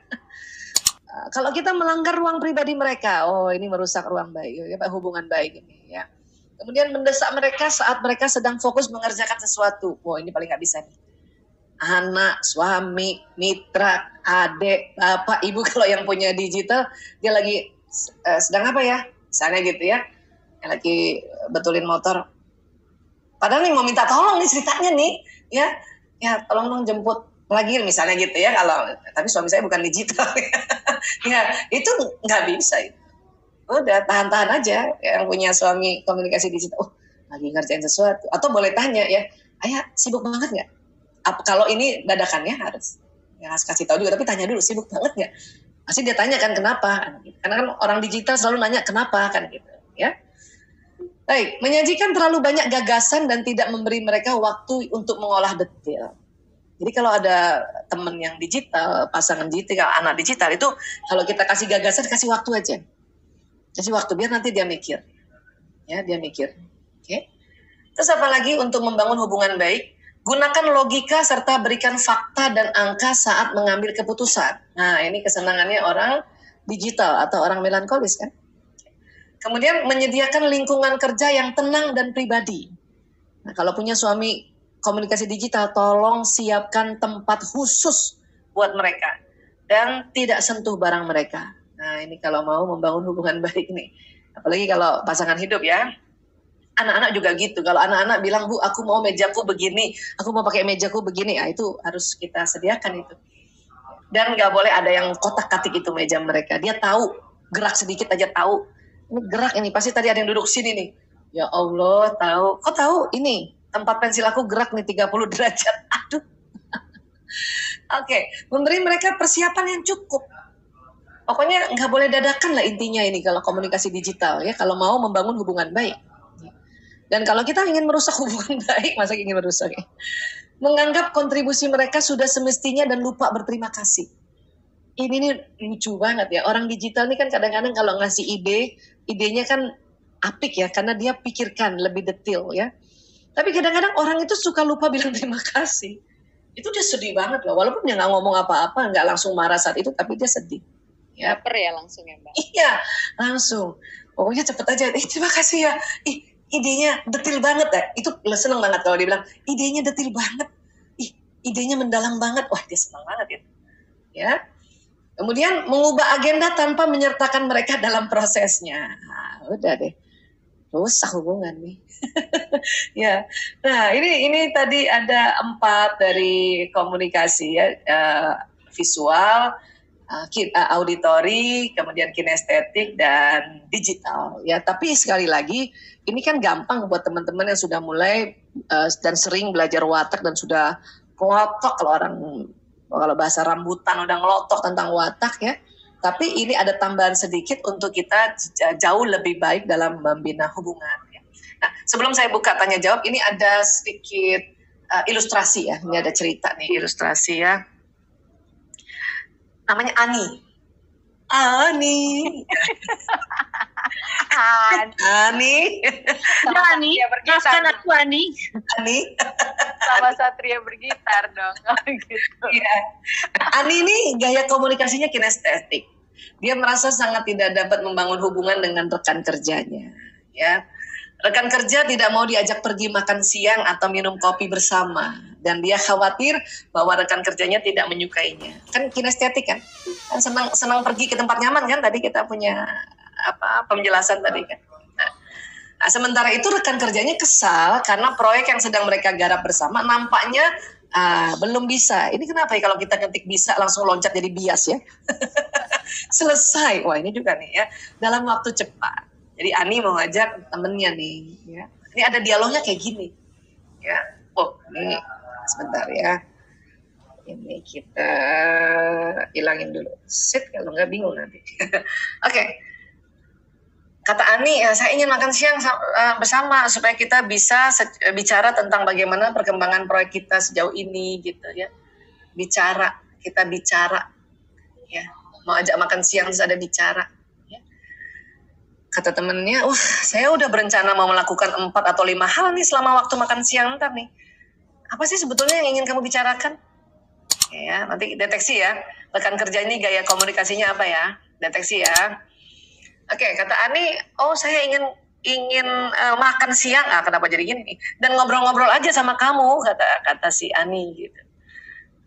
A: Kalau kita melanggar ruang pribadi mereka, oh ini merusak ruang baik, ya, hubungan baik ini ya. Kemudian mendesak mereka saat mereka sedang fokus mengerjakan sesuatu, oh ini paling nggak bisa nih. Anak, suami, mitra, adik, bapak, ibu kalau yang punya digital, dia lagi sedang apa ya? Misalnya gitu ya, yang lagi betulin motor. Padahal nih mau minta tolong nih ceritanya nih, ya tolong dong jemput lagi misalnya gitu ya. Kalau tapi suami saya bukan digital, ya itu nggak bisa. Udah tahan-tahan aja yang punya suami komunikasi digital. Oh lagi ngerjain sesuatu. Atau boleh tanya ya, ayah sibuk banget nggak? Kalau ini dadakannya harus kasih tahu juga, tapi tanya dulu sibuk banget nggak? Pasti dia tanya kan kenapa? Karena kan orang digital selalu nanya kenapa kan gitu ya. Baik, menyajikan terlalu banyak gagasan dan tidak memberi mereka waktu untuk mengolah detail. Jadi kalau ada teman yang digital, pasangan digital, anak digital itu kalau kita kasih gagasan, kasih waktu aja. Kasih waktu biar nanti dia mikir. Ya, dia mikir. Oke. Terus apa lagi untuk membangun hubungan baik? Gunakan logika serta berikan fakta dan angka saat mengambil keputusan. Nah, ini kesenangannya orang digital atau orang melankolis kan? Kemudian menyediakan lingkungan kerja yang tenang dan pribadi. Nah, kalau punya suami komunikasi digital, tolong siapkan tempat khusus buat mereka dan tidak sentuh barang mereka. Nah, ini kalau mau membangun hubungan baik nih. Apalagi kalau pasangan hidup ya. Anak-anak juga gitu. Kalau anak-anak bilang, Bu, aku mau mejaku begini, aku mau pakai mejaku begini, itu harus kita sediakan itu. Dan nggak boleh ada yang kotak-katik itu meja mereka. Dia tahu, gerak sedikit aja tahu. Ini gerak ini, pasti tadi ada yang duduk sini nih. Ya Allah, tahu. Kok tahu ini? Tempat pensil aku gerak nih 30 derajat. Aduh. Oke, memberi mereka persiapan yang cukup. Pokoknya nggak boleh dadakan lah intinya ini kalau komunikasi digital ya. Kalau mau membangun hubungan baik. Dan kalau kita ingin merusak hubungan baik, masa ingin merusak ya? Menganggap kontribusi mereka sudah semestinya dan lupa berterima kasih. Ini nih lucu banget ya. Orang digital ini kan kadang-kadang kalau ngasih idenya kan apik ya, karena dia pikirkan lebih detail ya. Tapi kadang-kadang orang itu suka lupa bilang terima kasih. Itu dia sedih banget loh. Walaupun dia nggak ngomong apa-apa, nggak langsung marah saat itu, tapi dia sedih.
B: Ya. Baper ya langsung ya Mbak?
A: Iya, langsung. Pokoknya cepet aja. Terima kasih ya. Idenya detil banget ya. Itu seneng banget kalau dia bilang, idenya detil banget. Idenya mendalam banget. Wah, dia seneng banget ya. Kemudian mengubah agenda tanpa menyertakan mereka dalam prosesnya. Nah, udah deh. Rusak hubungan nih. Ya. Nah, ini tadi ada 4 dari komunikasi ya. Visual, auditori, kemudian kinestetik dan digital ya. Tapi sekali lagi ini kan gampang buat teman-teman yang sudah mulai dan sering belajar watak dan sudah ngelotok kalau bahasa rambutan udah ngelotok tentang watak ya. Tapi ini ada tambahan sedikit untuk kita jauh lebih baik dalam membina hubungan ya. Nah, sebelum saya buka tanya jawab, ini ada sedikit ilustrasi ya. Ini ada cerita nih, ilustrasi ya. Namanya Ani.
B: Ani. Maafkan aku Ani. Sama Satria bergitar dong. Gitu.
A: Ya. Ani ini gaya komunikasinya kinestetik. Dia merasa sangat tidak dapat membangun hubungan dengan rekan kerjanya. Ya. Rekan kerja tidak mau diajak pergi makan siang atau minum kopi bersama. Dan dia khawatir bahwa rekan kerjanya tidak menyukainya. Kan kinestetik kan? Kan senang pergi ke tempat nyaman kan? Tadi kita punya penjelasan tadi kan. Nah, sementara itu rekan kerjanya kesal karena proyek yang sedang mereka garap bersama nampaknya belum bisa. Ini kenapa ya kalau kita ketik bisa langsung loncat jadi bias ya? Selesai. Wah ini juga nih ya. Dalam waktu cepat. Jadi Ani mau ngajak temennya nih, ya. Ini ada dialognya kayak gini, ya. Oh, ini sebentar ya. Ini kita hilangin dulu. Set kalau nggak bingung nanti. Oke. Kata Ani, saya ingin makan siang bersama supaya kita bisa bicara tentang bagaimana perkembangan proyek kita sejauh ini, gitu ya. Kita bicara, ya. Mau ajak makan siang terus ada bicara. Kata kata temennya, saya udah berencana mau melakukan 4 atau 5 hal nih selama waktu makan siang ntar nih. Apa sih sebetulnya yang ingin kamu bicarakan? Ya, nanti deteksi ya. Rekan kerja ini gaya komunikasinya apa ya? Deteksi ya. Oke, kata Ani, saya ingin makan siang. Kenapa jadi gini? Dan ngobrol-ngobrol aja sama kamu, kata si Ani gitu.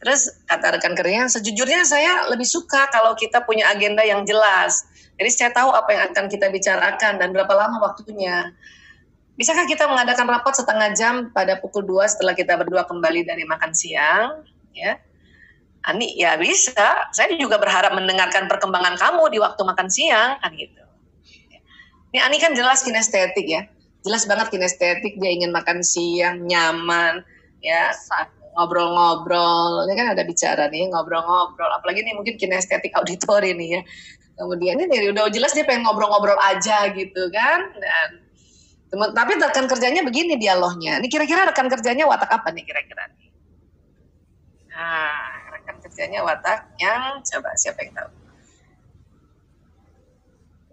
A: Terus kata rekan kerjanya, sejujurnya saya lebih suka kalau kita punya agenda yang jelas. Jadi saya tahu apa yang akan kita bicarakan dan berapa lama waktunya. Bisakah kita mengadakan rapat setengah jam pada pukul 2 setelah kita berdua kembali dari makan siang? Ya, Ani, ya bisa. Saya juga berharap mendengarkan perkembangan kamu di waktu makan siang, kan gitu. Ini Ani kan jelas kinestetik ya. Jelas banget kinestetik, dia ingin makan siang, nyaman, ya, ngobrol-ngobrol. Ini kan ada bicara nih, ngobrol-ngobrol. Apalagi nih mungkin kinestetik auditori nih ya. Kemudian ini udah jelas dia pengen ngobrol-ngobrol aja gitu kan. Dan tapi rekan kerjanya begini dialognya. Ini kira-kira rekan kerjanya watak apa nih kira-kira nih? Nah, rekan kerjanya watak yang coba siapa yang tahu?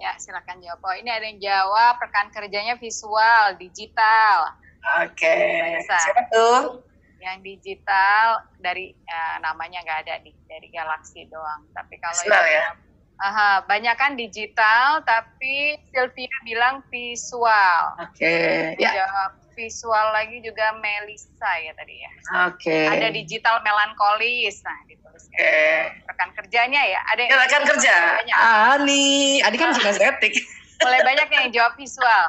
B: Ya, silakan jawab. Ini ada yang jawab rekan kerjanya visual, digital.
A: Oke. Siapa tuh?
B: Yang digital dari namanya nggak ada dari Galaxy doang. Tapi kalau
A: ya.
B: Banyak kan digital, tapi Sylvia bilang visual.
A: Oke.
B: Ya. Visual lagi juga Melisa ya tadi ya.
A: Oke.
B: Ada digital melankolis. Nah, dituliskan. Rekan kerjanya ya. Ada yang
A: rekan kerja. Ani kan kinestetik.
B: Mulai banyak yang jawab visual.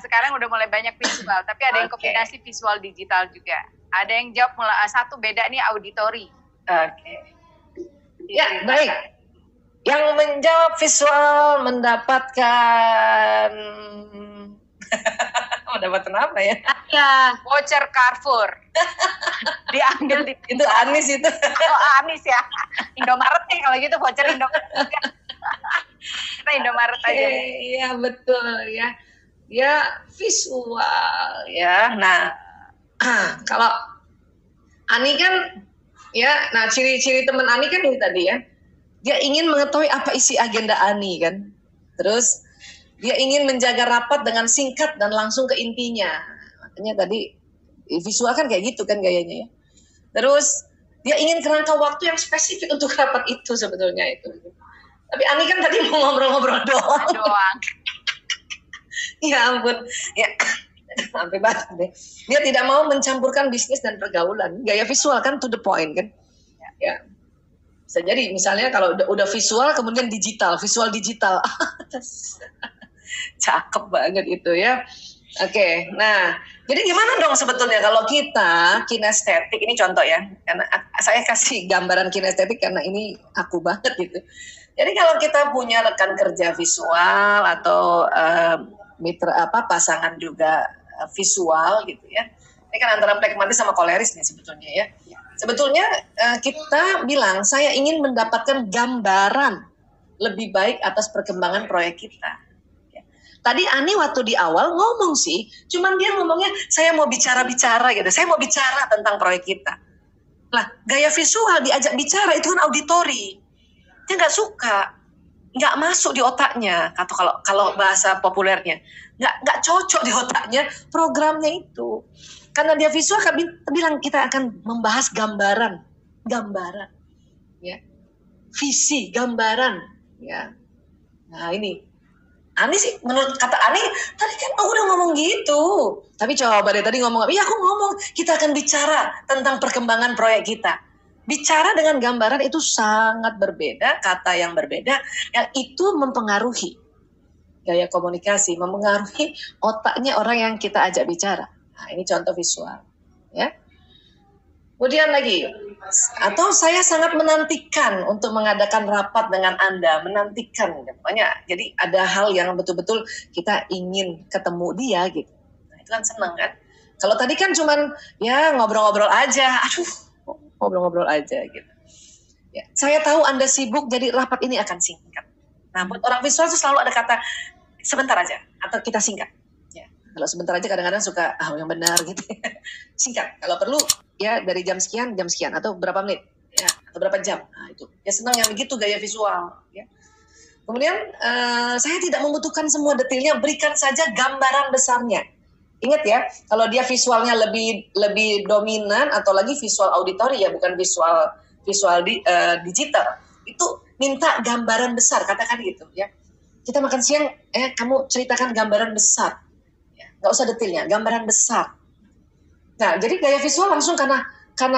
B: Sekarang udah mulai banyak visual, tapi ada yang kombinasi visual digital juga. Ada yang jawab satu beda nih auditori.
A: Oke. Ya, baik. Yang menjawab visual mendapatkan mendapatkan apa ya?
B: Ya, voucher Carrefour. Diambil di
A: itu Anis itu.
B: Anis ya. Indomaret nih kalau gitu voucher Indomaret. Kita Indomaret aja.
A: Iya, betul ya. Ya, visual ya. Nah, kalau Ani kan ya, nah ciri-ciri teman Ani kan ini tadi ya. Dia ingin mengetahui apa isi agenda Ani kan. Terus dia ingin menjaga rapat dengan singkat dan langsung ke intinya. Makanya tadi visual kan kayak gitu kan gayanya ya. Terus dia ingin kerangka waktu yang spesifik untuk rapat itu sebetulnya itu. Tapi Ani kan tadi mau ngobrol-ngobrol doang. Ya ampun. Ya, sampai banget deh. Dia tidak mau mencampurkan bisnis dan pergaulan. Gaya visual kan to the point kan. Ya. Bisa jadi misalnya kalau udah visual kemudian visual digital. Cakep banget itu ya. Oke, nah jadi gimana dong sebetulnya kalau kita kinestetik, ini contoh ya, karena saya kasih gambaran kinestetik karena ini aku banget gitu. Jadi kalau kita punya rekan kerja visual atau mitra pasangan juga visual gitu ya, ini kan antara pragmatis sama koleris nih sebetulnya ya. Sebetulnya kita bilang saya ingin mendapatkan gambaran lebih baik atas perkembangan proyek kita. Ya. Tadi Ani waktu di awal ngomong sih, cuman dia ngomongnya saya mau bicara-bicara gitu, saya mau bicara tentang proyek kita. Lah, gaya visual diajak bicara itu kan auditori, dia nggak suka, nggak masuk di otaknya, atau kalau bahasa populernya, nggak cocok di otaknya programnya itu. Karena dia visual, kami bilang kita akan membahas gambaran, ya, visi, gambaran, ya. Nah ini, Ani sih, menurut kata Ani, tadi kan aku udah ngomong gitu. Tapi coba deh tadi ngomong, iya aku ngomong, kita akan bicara tentang perkembangan proyek kita. Bicara dengan gambaran itu sangat berbeda, kata yang berbeda, yang itu mempengaruhi gaya komunikasi, mempengaruhi otaknya orang yang kita ajak bicara. Nah, ini contoh visual, ya. Kemudian lagi, atau saya sangat menantikan untuk mengadakan rapat dengan Anda, menantikan, pokoknya. Jadi ada hal yang betul-betul kita ingin ketemu dia, gitu. Nah, itu kan senang kan. Kalau tadi kan cuman ya ngobrol-ngobrol aja, ngobrol-ngobrol aja, gitu. Ya, saya tahu Anda sibuk, jadi rapat ini akan singkat. Nah, buat orang visual itu selalu ada kata sebentar aja, atau kita singkat. Kalau sebentar aja kadang-kadang suka yang benar gitu. Singkat. Kalau perlu ya dari jam sekian atau berapa menit ya, atau berapa jam. Nah, itu. Ya senang yang begitu gaya visual ya. Kemudian saya tidak membutuhkan semua detailnya, berikan saja gambaran besarnya. Ingat ya, kalau dia visualnya lebih dominan atau lagi visual auditori ya, bukan visual digital, itu minta gambaran besar, katakan gitu ya. Kita makan siang, kamu ceritakan gambaran besar, ya, nggak usah detailnya, gambaran besar. Nah, jadi gaya visual langsung karena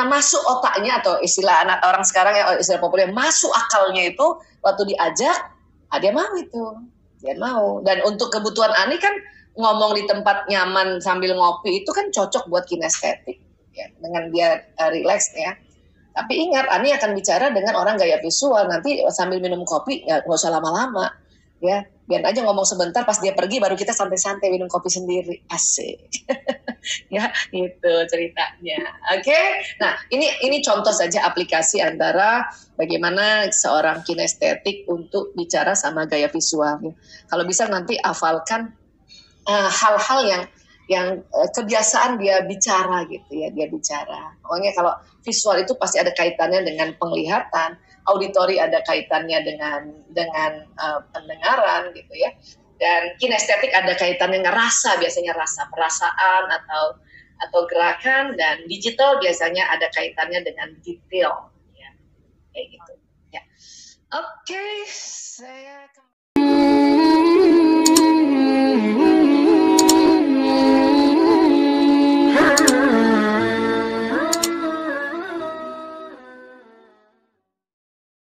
A: masuk otaknya, atau istilah anak orang sekarang ya, istilah populer, masuk akalnya itu waktu diajak, dia mau itu, dia mau. Dan untuk kebutuhan Ani kan ngomong di tempat nyaman sambil ngopi itu kan cocok buat kinestetik, ya, dengan dia relax ya. Tapi ingat, Ani akan bicara dengan orang gaya visual, nanti sambil minum kopi nggak usah lama-lama, ya, biar aja ngomong sebentar, pas dia pergi baru kita santai-santai minum kopi sendiri, asik. Ya, itu ceritanya. Oke. Nah, ini contoh saja aplikasi antara bagaimana seorang kinestetik untuk bicara sama gaya visual. Kalau bisa nanti hafalkan hal-hal yang kebiasaan dia bicara gitu ya, dia bicara. Pokoknya kalau visual itu pasti ada kaitannya dengan penglihatan, auditori ada kaitannya dengan pendengaran gitu ya. Dan kinestetik ada kaitannya dengan rasa, biasanya rasa perasaan atau gerakan, dan digital biasanya ada kaitannya dengan detail ya. Kayak gitu ya. Oke, saya